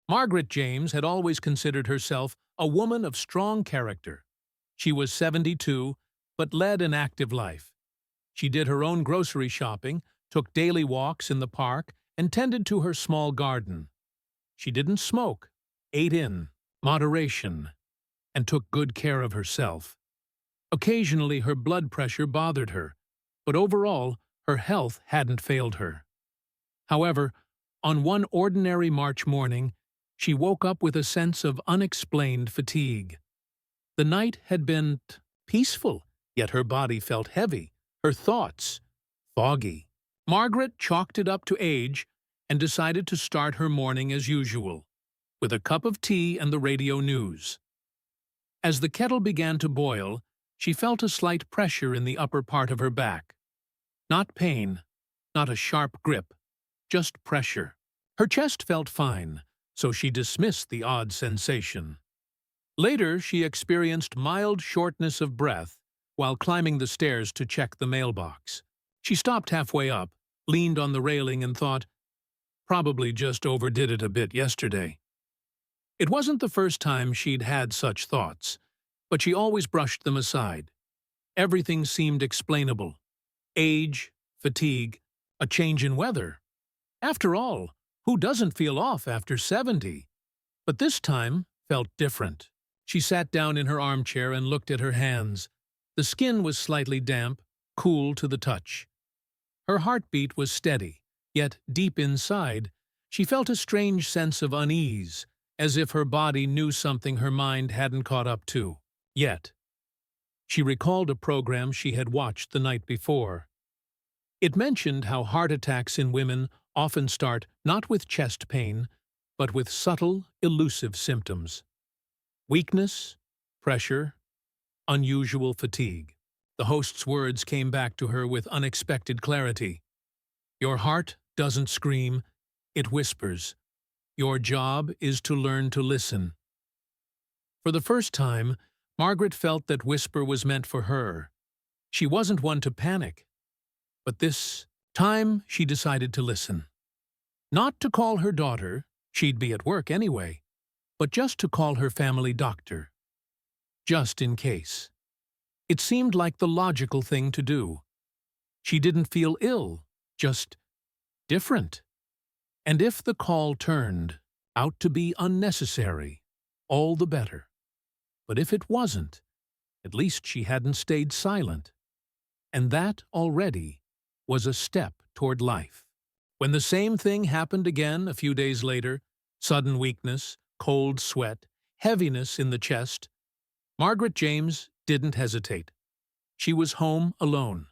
Margaret James had always considered herself a woman of strong character. She was 72, but led an active life. She did her own grocery shopping, took daily walks in the park, and tended to her small garden. She didn't smoke, ate in moderation, and took good care of herself. Occasionally her blood pressure bothered her, but overall her health hadn't failed her. However, on one ordinary March morning, she woke up with a sense of unexplained fatigue. The night had been peaceful, yet her body felt heavy, her thoughts foggy. Margaret chalked it up to age and decided to start her morning as usual, with a cup of tea and the radio news. As the kettle began to boil, she felt a slight pressure in the upper part of her back. Not pain, not a sharp grip, just pressure. Her chest felt fine, so she dismissed the odd sensation. Later, she experienced mild shortness of breath while climbing the stairs to check the mailbox. She stopped halfway up, leaned on the railing and thought, probably just overdid it a bit yesterday. It wasn't the first time she'd had such thoughts, but she always brushed them aside. Everything seemed explainable. Age, fatigue, a change in weather. After all, who doesn't feel off after 70? But this time felt different. She sat down in her armchair and looked at her hands. The skin was slightly damp, cool to the touch. Her heartbeat was steady, yet deep inside, she felt a strange sense of unease, as if her body knew something her mind hadn't caught up to yet. She recalled a program she had watched the night before. It mentioned how heart attacks in women often start not with chest pain, but with subtle, elusive symptoms. Weakness, pressure, unusual fatigue. The host's words came back to her with unexpected clarity. Your heart doesn't scream, it whispers. Your job is to learn to listen. For the first time, Margaret felt that whisper was meant for her. She wasn't one to panic. But this time she decided to listen. Not to call her daughter, she'd be at work anyway, but just to call her family doctor. Just in case. It seemed like the logical thing to do. She didn't feel ill, just different. And if the call turned out to be unnecessary, all the better. But if it wasn't, at least she hadn't stayed silent. And that already was a step toward life. When the same thing happened again a few days later, sudden weakness, cold sweat, heaviness in the chest, Margaret James didn't hesitate. She was home alone.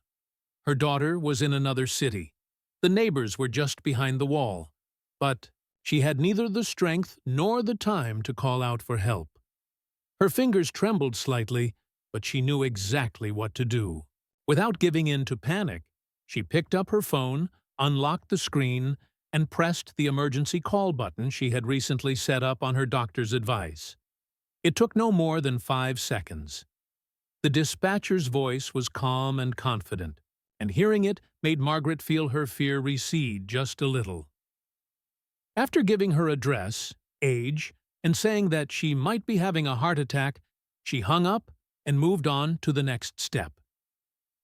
Her daughter was in another city. The neighbors were just behind the wall. But she had neither the strength nor the time to call out for help. Her fingers trembled slightly, but she knew exactly what to do. Without giving in to panic, she picked up her phone, unlocked the screen, and pressed the emergency call button she had recently set up on her doctor's advice. It took no more than 5 seconds. The dispatcher's voice was calm and confident, and hearing it made Margaret feel her fear recede just a little. After giving her address, age, and saying that she might be having a heart attack, she hung up and moved on to the next step.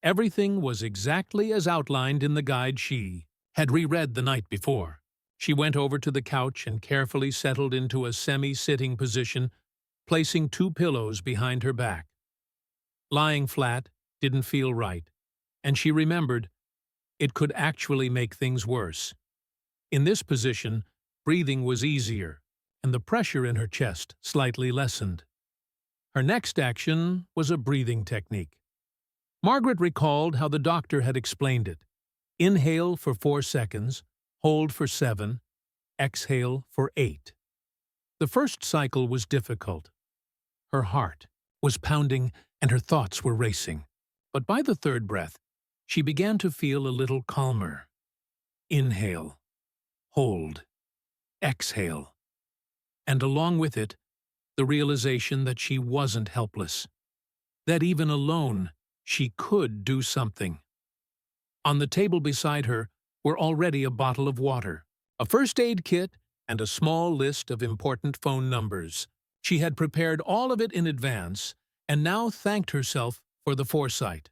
Everything was exactly as outlined in the guide she had reread the night before. She went over to the couch and carefully settled into a semi-sitting position, placing 2 pillows behind her back. Lying flat didn't feel right, and she remembered it could actually make things worse. In this position, breathing was easier, and the pressure in her chest slightly lessened. Her next action was a breathing technique. Margaret recalled how the doctor had explained it. Inhale for 4 seconds, hold for 7, exhale for 8. The first cycle was difficult. Her heart was pounding and her thoughts were racing. But by the 3rd breath, she began to feel a little calmer. Inhale, hold, exhale. And along with it, the realization that she wasn't helpless. That even alone, she could do something. On the table beside her were already a bottle of water, a first aid kit, and a small list of important phone numbers. She had prepared all of it in advance and now thanked herself for the foresight.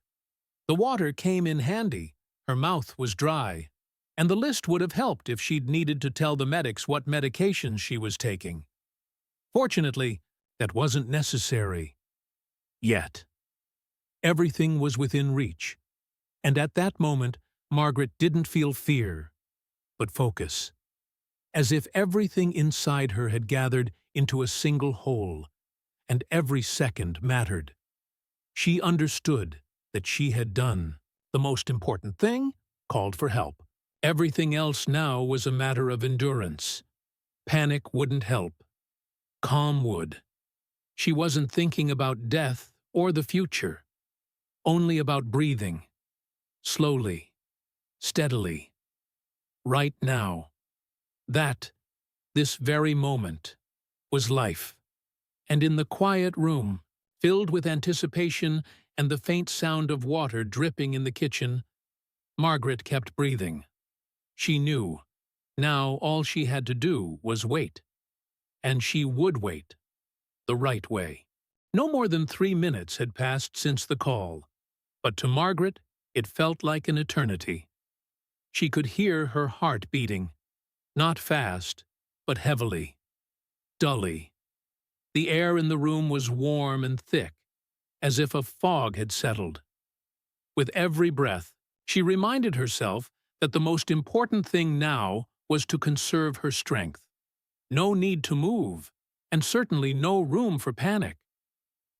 The water came in handy, her mouth was dry, and the list would have helped if she'd needed to tell the medics what medications she was taking. Fortunately, that wasn't necessary. Yet. Everything was within reach, and at that moment, Margaret didn't feel fear, but focus, as if everything inside her had gathered into a single whole, and every second mattered. She understood that she had done the most important thing, called for help. Everything else now was a matter of endurance. Panic wouldn't help. Calm would. She wasn't thinking about death or the future, only about breathing, slowly, steadily, right now. That, this very moment, was life. And in the quiet room, filled with anticipation and the faint sound of water dripping in the kitchen, Margaret kept breathing. She knew. Now all she had to do was wait. And she would wait. The right way. No more than 3 minutes had passed since the call, but to Margaret it felt like an eternity. She could hear her heart beating, not fast, but heavily, dully. The air in the room was warm and thick, as if a fog had settled. With every breath, she reminded herself that the most important thing now was to conserve her strength. No need to move, and certainly no room for panic.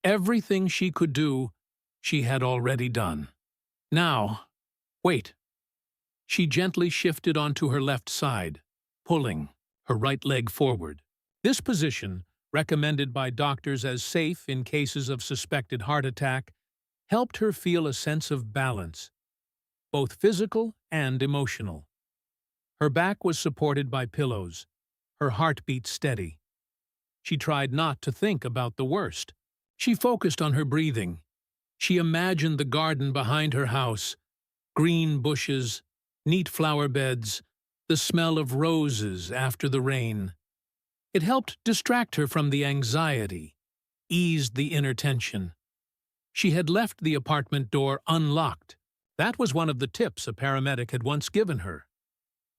Everything she could do, she had already done. Now, wait. She gently shifted onto her left side, pulling her right leg forward. This position, recommended by doctors as safe in cases of suspected heart attack, helped her feel a sense of balance, both physical and emotional. Her back was supported by pillows, her heartbeat steady. She tried not to think about the worst. She focused on her breathing. She imagined the garden behind her house, green bushes, neat flower beds, the smell of roses after the rain. It helped distract her from the anxiety, eased the inner tension. She had left the apartment door unlocked. That was one of the tips a paramedic had once given her.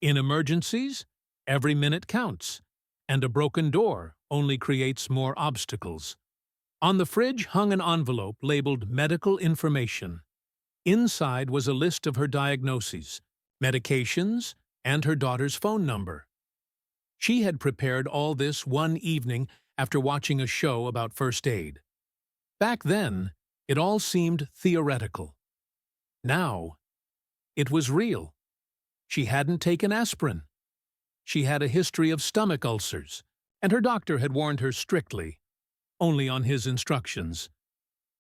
In emergencies, every minute counts, and a broken door only creates more obstacles. On the fridge hung an envelope labeled medical information. Inside was a list of her diagnoses, medications, and her daughter's phone number. She had prepared all this one evening after watching a show about first aid. Back then, it all seemed theoretical. Now, it was real. She hadn't taken aspirin. She had a history of stomach ulcers, and her doctor had warned her strictly, only on his instructions.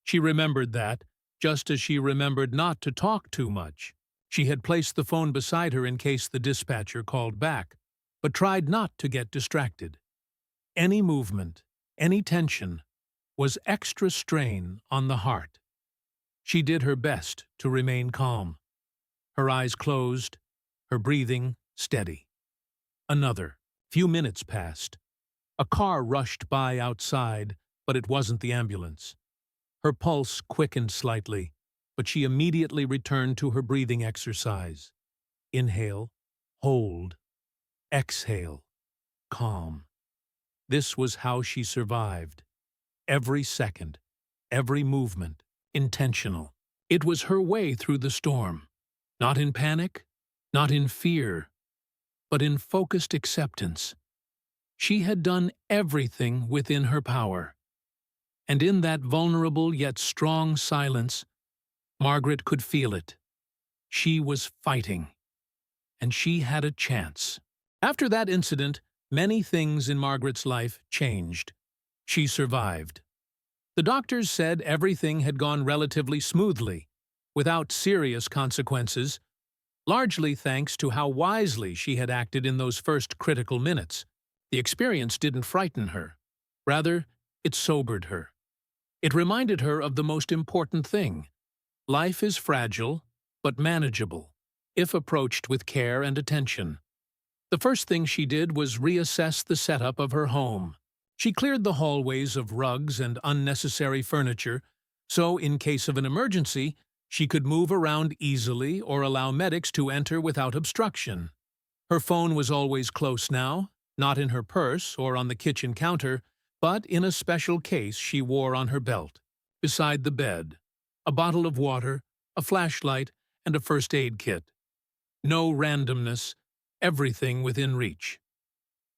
She remembered that, just as she remembered not to talk too much. She had placed the phone beside her in case the dispatcher called back, but tried not to get distracted. Any movement, any tension, was extra strain on the heart. She did her best to remain calm. Her eyes closed, her breathing steady. Another few minutes passed. A car rushed by outside, but it wasn't the ambulance. Her pulse quickened slightly, but she immediately returned to her breathing exercise. Inhale, hold, exhale, calm. This was how she survived. Every second, every movement, intentional. It was her way through the storm. Not in panic, not in fear, but in focused acceptance. She had done everything within her power. And in that vulnerable yet strong silence, Margaret could feel it. She was fighting. And she had a chance. After that incident, many things in Margaret's life changed. She survived. The doctors said everything had gone relatively smoothly, without serious consequences, largely thanks to how wisely she had acted in those first critical minutes. The experience didn't frighten her. Rather, it sobered her. It reminded her of the most important thing. Life is fragile, but manageable, if approached with care and attention. The first thing she did was reassess the setup of her home. She cleared the hallways of rugs and unnecessary furniture, so in case of an emergency, she could move around easily or allow medics to enter without obstruction. Her phone was always close now, not in her purse or on the kitchen counter, but in a special case she wore on her belt, beside the bed. A bottle of water, a flashlight, and a first aid kit. No randomness, everything within reach.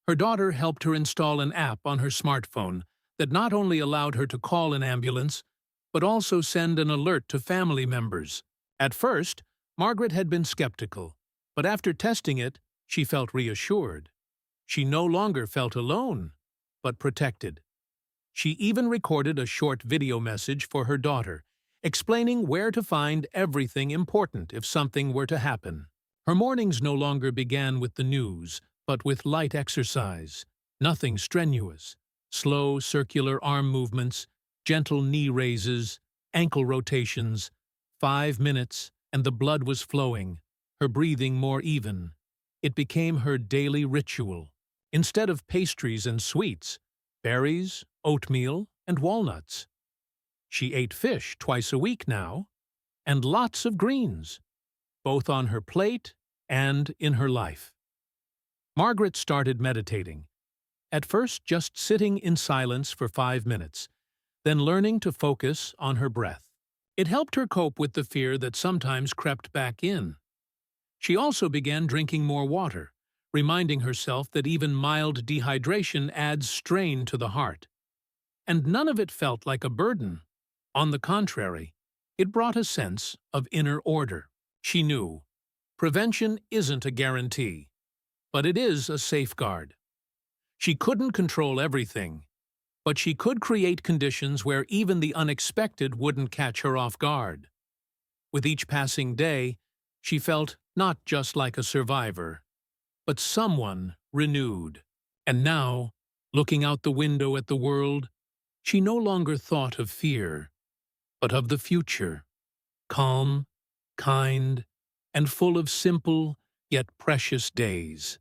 Her daughter helped her install an app on her smartphone that not only allowed her to call an ambulance, but also send an alert to family members. At first, Margaret had been skeptical, but after testing it, she felt reassured. She no longer felt alone, but protected. She even recorded a short video message for her daughter, explaining where to find everything important if something were to happen. Her mornings no longer began with the news, but with light exercise. Nothing strenuous. Slow circular arm movements, gentle knee raises, ankle rotations. 5 minutes, and the blood was flowing, her breathing more even. It became her daily ritual. Instead of pastries and sweets, berries, oatmeal, and walnuts. She ate fish twice a week now, and lots of greens, both on her plate and in her life. Margaret started meditating, at first just sitting in silence for 5 minutes, then learning to focus on her breath. It helped her cope with the fear that sometimes crept back in. She also began drinking more water, reminding herself that even mild dehydration adds strain to the heart. And none of it felt like a burden. On the contrary, it brought a sense of inner order. She knew, prevention isn't a guarantee, but it is a safeguard. She couldn't control everything, but she could create conditions where even the unexpected wouldn't catch her off guard. With each passing day, she felt not just like a survivor, but someone renewed. And now, looking out the window at the world, she no longer thought of fear, but of the future, calm, kind, and full of simple yet precious days.